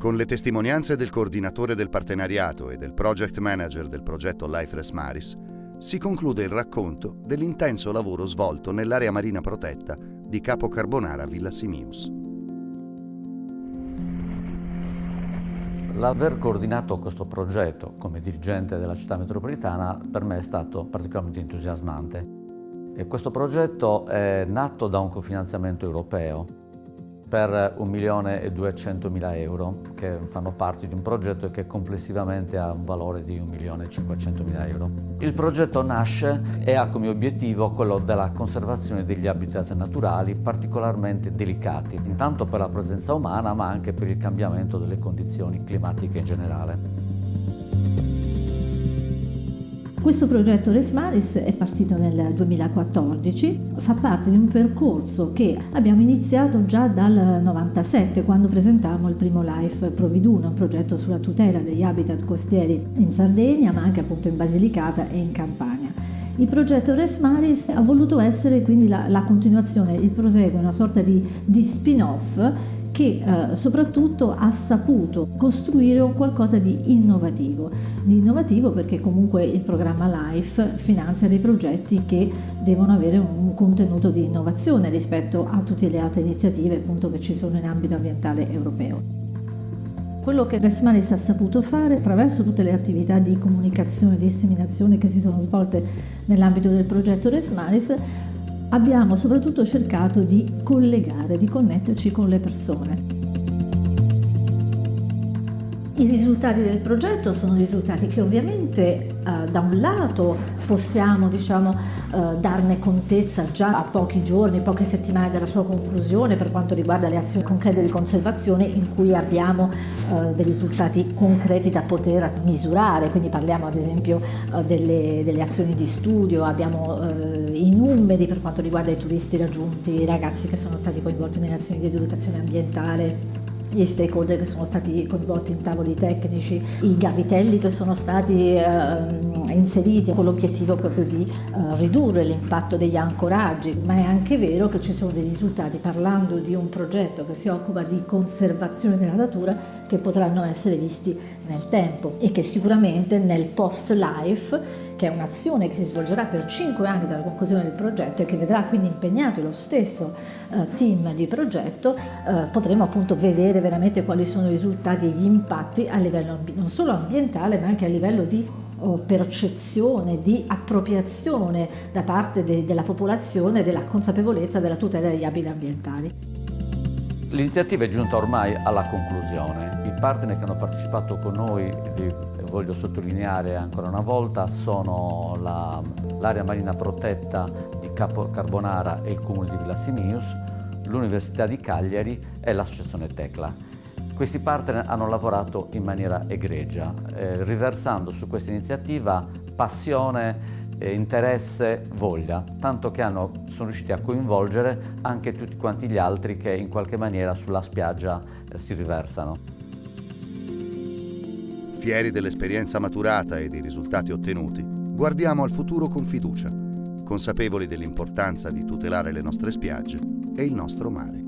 Con le testimonianze del coordinatore del partenariato e del project manager del progetto Life Resmaris, si conclude il racconto dell'intenso lavoro svolto nell'area marina protetta di Capo Carbonara Villa Simius. L'aver coordinato questo progetto come dirigente della città metropolitana per me è stato particolarmente entusiasmante. E questo progetto è nato da un cofinanziamento europeo per 1.200.000 euro che fanno parte di un progetto che complessivamente ha un valore di 1.500.000 euro. Il progetto nasce e ha come obiettivo quello della conservazione degli habitat naturali particolarmente delicati, intanto per la presenza umana ma anche per il cambiamento delle condizioni climatiche in generale. Questo progetto Resmaris è partito nel 2014, fa parte di un percorso che abbiamo iniziato già dal 97, quando presentammo il primo Life Providuno, un progetto sulla tutela degli habitat costieri in Sardegna, ma anche appunto in Basilicata e in Campania. Il progetto Resmaris ha voluto essere quindi la continuazione, il proseguo, una sorta di spin-off che soprattutto ha saputo costruire un qualcosa di innovativo perché comunque il programma LIFE finanzia dei progetti che devono avere un contenuto di innovazione rispetto a tutte le altre iniziative appunto che ci sono in ambito ambientale europeo. Quello che Resmaris ha saputo fare attraverso tutte le attività di comunicazione e disseminazione che si sono svolte nell'ambito del progetto Resmaris, abbiamo soprattutto cercato di collegare, di connetterci con le persone. I risultati del progetto sono risultati che ovviamente da un lato possiamo darne contezza già a pochi giorni, poche settimane dalla sua conclusione per quanto riguarda le azioni concrete di conservazione in cui abbiamo dei risultati concreti da poter misurare, quindi parliamo ad esempio delle azioni di studio, abbiamo i numeri per quanto riguarda i turisti raggiunti, i ragazzi che sono stati coinvolti nelle azioni di educazione ambientale, gli stakeholder che sono stati coinvolti in tavoli tecnici, i gavitelli che sono stati inseriti con l'obiettivo proprio di ridurre l'impatto degli ancoraggi, ma è anche vero che ci sono dei risultati parlando di un progetto che si occupa di conservazione della natura che potranno essere visti nel tempo e che sicuramente nel post-life, che è un'azione che si svolgerà per 5 anni dalla conclusione del progetto e che vedrà quindi impegnato lo stesso team di progetto, potremo appunto vedere veramente quali sono i risultati e gli impatti a livello non solo ambientale ma anche a livello di percezione, di appropriazione da parte della popolazione della consapevolezza della tutela degli habitat ambientali. L'iniziativa è giunta ormai alla conclusione. I partner che hanno partecipato con noi, voglio sottolineare ancora una volta, sono l'area marina protetta di Capo Carbonara e il Comune di Villa Simius, l'Università di Cagliari e l'Associazione Tecla. Questi partner hanno lavorato in maniera egregia, riversando su questa iniziativa passione, interesse, voglia, tanto che sono riusciti a coinvolgere anche tutti quanti gli altri che in qualche maniera sulla spiaggia si riversano. Fieri dell'esperienza maturata e dei risultati ottenuti, guardiamo al futuro con fiducia, consapevoli dell'importanza di tutelare le nostre spiagge e il nostro mare.